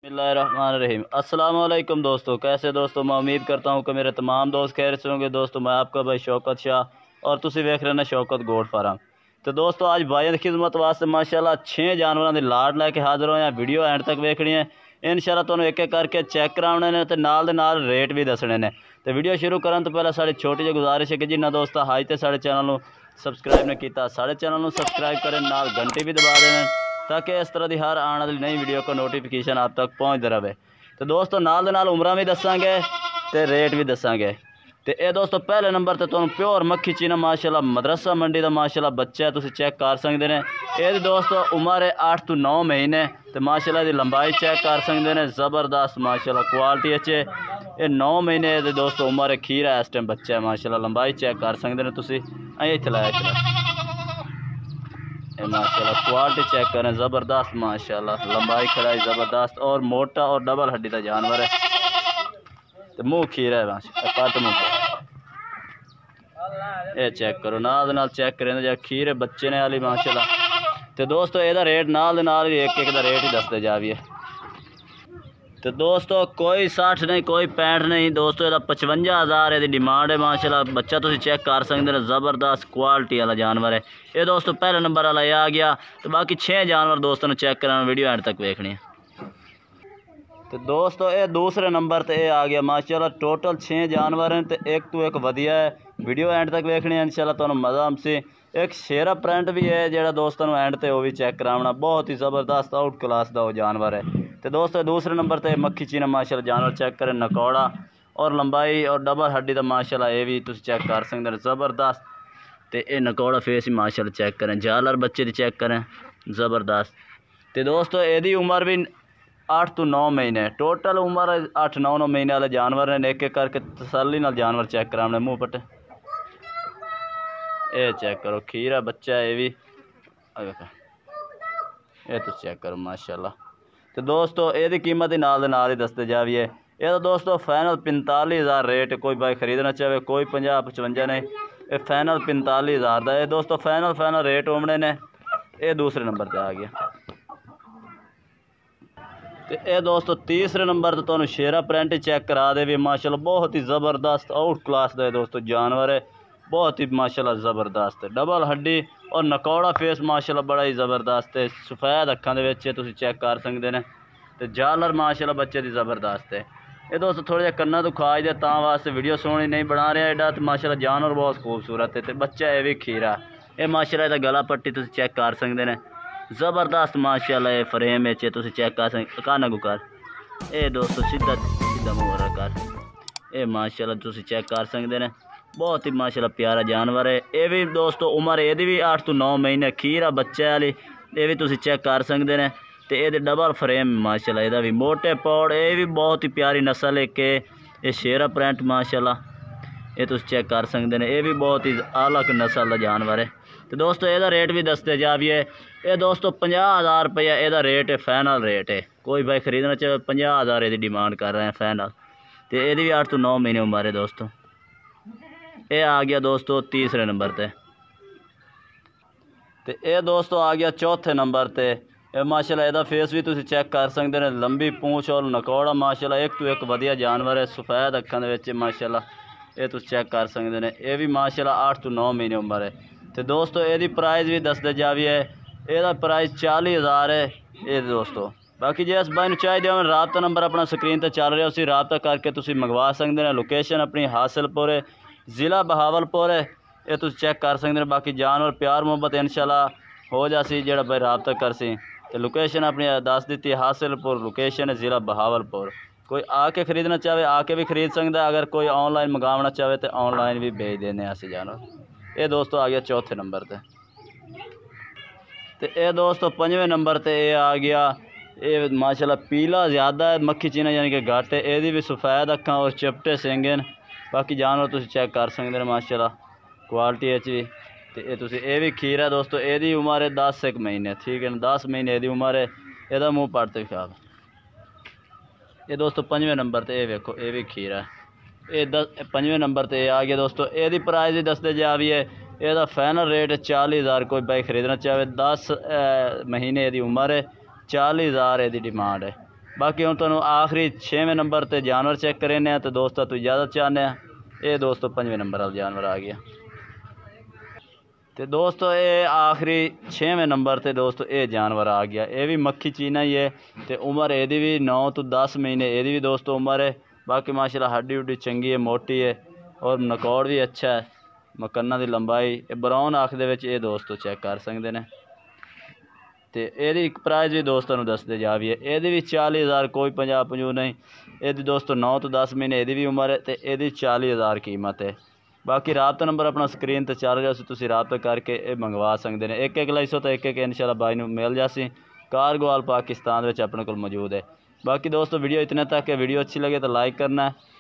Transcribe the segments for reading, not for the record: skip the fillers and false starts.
बिस्मिल्लाहिर्रहमानिर्रहीम। अस्सलाम वालेकुम दोस्तों, कैसे दोस्तों? मैं उम्मीद करता हूँ कि मेरे तमाम दोस्त खैर से होंगे। दोस्तों मैं आपका भाई शौकत शाह और तुसी वेख रहे हैं शौकत गोट फार्म। तो दोस्तों आज भाई की खिदमत वास्ते माशाल्लाह 6 जानवरों की लाट लैके हाजिर होए हैं। वीडियो एंड तक वेखनी है इंशाल्लाह, तुहानू एक एक करके चेक कराने ने ते नाल रेट भी दसने ने। तो वीडियो शुरू करन तो पहले साड़ी छोटी जी गुजारिश है कि जिन्ना दोस्त हाई तो साढ़े चैनल को सबसक्राइब नहीं किया, साढ़े चैनल को सबसक्राइब करें, नाल घंटी भी दबा दें ताकि इस तरह की हर आने वाली नई वीडियो का नोटिफिकेशन आप तक पहुँचते रहे। तो दोस्तों नाल उम्र भी दसांगे तो रेट भी दसांगे। तो ये दोस्तों पहले नंबर तो तुहानू प्योर मक्खी चीना माशाल्लाह मदरसा मंडी का माशाल्लाह बच्चा है, तुम चेक कर सकते हैं। ये दोस्तों उम्र है 8 तो 9 महीने। तो माशाल्लाह की लंबाई चेक कर सकते हैं, ज़बरदस्त माशाल्लाह क्वालिटी अच्छे। ये 9 महीने दोस्तों उम्र है, खीर है इस टाइम बच्चा है माशाल्लाह। लंबाई चेक कर सकते हैं तुम, चलाया माशाल्लाह क्वालिटी चेक करें, ज़बरदस्त माशाल्लाह लंबाई खड़ाई ज़बरदस्त और मोटा और डबल हड्डी का जानवर है। तो मुँह खीरा है माशाल्लाह, कट मुँह ये चेक करो, नाल चेक करें जो खीर है बच्चे ने वाली माशाल्लाह। तो दोस्तों यदा रेट नाल एक एक रेट ही दसते जाइए। तो दोस्तों कोई 60 नहीं कोई 65 नहीं दोस्तों, यदा 55,000 ये डिमांड है माशाल्लाह। बच्चा तुम चेक कर सकते हैं, ज़बरदस्त क्वालिटी वाला जानवर है ये दोस्तों। पहले नंबर वाला ये आ गया। तो बाकी 6 जानवर दोस्तों ने चेक कराना, वीडियो एंड तक देखनी है। तो दोस्तों ये दूसरे नंबर पर ये आ गया माशाल्लाह। टोटल 6 जानवर हैं तो एक वधिया है, वीडियो एंड तक देखनी है इंशाल्लाह, तुहानू मज़ा हमसे। एक शेरा प्रिंट भी है जो दोस्तों एंड ते वो भी चेक कराना, बहुत ही ज़बरदस्त आउट क्लास का वो जानवर है। तो दोस्तों दूसरे नंबर पर मक्खी चीना माशाल्लाह जानवर चेक करें, नकौड़ा और लंबाई और डबल हड्डी का माशाल्लाह ये भी तुम चेक कर सकते हैं, ज़बरदस्त। तो ये नकौड़ा फेस ही माशाल्लाह चेक करें, जालर बच्चे की चेक करें, ज़बरदस्त। तो दोस्तों यदी उम्र भी 8 तो 9 महीने, टोटल उम्र 8-9 महीने वाले जानवर ने। एक एक करके तसल्ली नाल जानवर चेक कराने, मुँह पट्टे ये चेक करो, खीरा बच्चा है ये भी, ये तो चेक करो माशाल्लाह। तो दोस्तों यदी कीमत ही नाल ही दसते जाइए। ये तो दोस्तों फाइनल 45,000 रेट, कोई भाई खरीदना चाहे कोई 50-55 नहीं, ये फाइनल 45,000 का। ये दोस्तों फाइनल रेट होने ने। ये दूसरे नंबर पर आ गया। तो ये दोस्तों तीसरे नंबर तो तुहानू शेरा प्रिंट चेक करा दे भी माशाल्लाह, बहुत ही ज़बरदस्त आउट क्लास का दोस्तों जानवर है, बहुत ही माशाल्लाह ज़बरदस्त। डबल हड्डी और नकौड़ा फेस माशाल्लाह बड़ा ही ज़बरदस्त है, सफ़ेद अखां दे विच तुसीं चेक कर सकते हैं। तो जालर माशाल्लाह बच्चे की ज़बरदस्त है। ये दोस्तों थोड़ा जिहा कन्ना तो खाज दे तां वास्ते वीडियो सोहनी नहीं बना रहा एडा। तो माशाल्लाह जानवर बहुत खूबसूरत है। तो बच्चा ये भी खीरा, ये माशाल्लाह इसदा गला पट्टी तुसीं चेक कर सकते हैं, ज़बरदस्त माशाल्लाह। ये फ्रेम है तुम चेक कर सकते, काना को कर ये दोस्तों सीधा मुँह कर, ये माशाल्लाह तुम चेक कर सकते हैं, बहुत ही माशाल्लाह प्यारा जानवर है। ये भी दोस्तों उम्र ये भी 8 तो 9 महीने, खीरा बच्चा वाली, ये भी तुम चेक कर सकते हैं। तो ये डबल फ्रेम माशाल्लाह, यदा भी मोटे पौड़, ये भी बहुत ही प्यारी नस्ल है कि ये शेरा प्रिंट माशाल्लाह, ये तुम चेक कर सकते हैं। ये भी बहुत ही आला नस्ल का जानवर है। तो दोस्तों यदा रेट भी दसते जाइए। ये दोस्तों 50,000 रुपया यदा रेट है, फाइनल रेट है। कोई भाई खरीदना चाहे 50,000 ये डिमांड कर रहे हैं फाइनल। तो ये भी 8 तो 9 महीने उम्र है दोस्तों। ये आ गया दोस्तों तीसरे नंबर पर। तो ये दोस्तों आ गया चौथे नंबर पर। माशाल्लाह यदा फेस भी तुम चेक कर सकते हैं, लंबी पूँछ और नकौड़ा माशाल्लाह एक वधिया जानवर है, सफ़ेद अखां दे विच माशाल्लाह, ये तुम चेक कर सकते हैं। ये भी माशाल्लाह 8 तो 9 महीने उम्र है। तो दोस्तों यदी प्राइस भी दसते जाइए। यदा प्राइस 40,000 है ये दोस्तों। बाकी जो इस भाई नूं चाहिए हो राबता नंबर अपना स्क्रीन पर चल रहा, उसी राबता करके तुम मंगवा सकते हैं। लोकेशन अपनी हासिलपुर है, ज़िला बहावलपुर है, ये तुम चेक कर सकते हैं। बाकी जानवर प्यार मुहब्बत इंशाल्लाह हो जासी जो भाई राबता करसी। तो लोकेशन अपनी दस दी, हासिलपुर लोकेशन है, ज़िला बहावलपुर। कोई आके खरीदना चाहे आके भी खरीद सकता है, अगर कोई ऑनलाइन मंगावना चाहे तो ऑनलाइन भी भेज देने ऐसे जानवर। ये दोस्तों आ गया चौथे नंबर पर। तो ये दोस्तों 5वें नंबर पर ये आ गया। ये माशाल्लाह पीला ज़्यादा है, मक्खी चीना यानी कि घट है। ये भी सफ़ेद अखां और चिपटे सिंग हैं। बाकी जानवर तुम चेक कर सकते हैं माशाल्लाह क्वालिटी भी। तो ये भी खीर है दोस्तों। यदी उम्र है 10 महीने, ठीक है ना, 10 महीने यदी उम्र है। यदा मुँह पड़ते ख्याल। ये दोस्तों 5वें नंबर पर ये वेखो, ये भी खीर है। ये 5वें नंबर पर आ गया दोस्तों। यदी प्राइस ही दसते जाइए। यदा फाइनल रेट है 40,000, कोई भाई खरीदना चाहे 10 महीने यदी उम्र है, 40,000 यदी डिमांड है। बाकी हम तुहानू आखिरी 6वें नंबर ते जानवर चेक करें तो दोस्तों तू इजाज़त चाहने ये दोस्तों 5वें नंबर वाला जानवर आ गया। तो दोस्तों ये आखिरी 6वें नंबर ते दोस्तों ये जानवर आ गया। ये भी मक्खी चीना ही है तो उम्र एदी भी 9 तो 10 महीने एदी भी दोस्तों उम्र है। बाकी माशाल्लाह हड्डी हुड्डी चंगी है, मोटी है और नकौड़ भी अच्छा है। मकन्ना की लंबाई ब्राउन आँख दे विच ये दोस्तों चेक कर सकते हैं। तो यदी प्राइस भी दोस्तों दसते जा भी है। यदी भी 40,000 कोई 50 नहीं। यदी दोस्तों 9 तो 10 महीने यदी भी उम्र है तो यदी 40,000 कीमत है। बाकी राबता नंबर अपना स्क्रीन पर चल रहा है, तुसीं राबता करके ये मंगवा सकते हैं। एक लाइसो तो एक इंशाल्लाह बाई नूं मिल जासी। कारगोवाल पाकिस्तान में अपने को मौजूद है। बाकी दोस्तों वीडियो इतने तक है। वीडियो अच्छी लगे तो लाइक करना है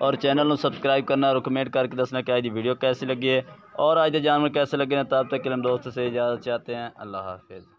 और चैनल को सब्सक्राइब करना और कमेंट करके दसना कि आज वीडियो कैसी लगी है और आज के जानवर कैसे लगे हैं। तब तक के लिए हम दोस्तों से इजाज़त चाहते हैं। अल्लाह हाफिज़।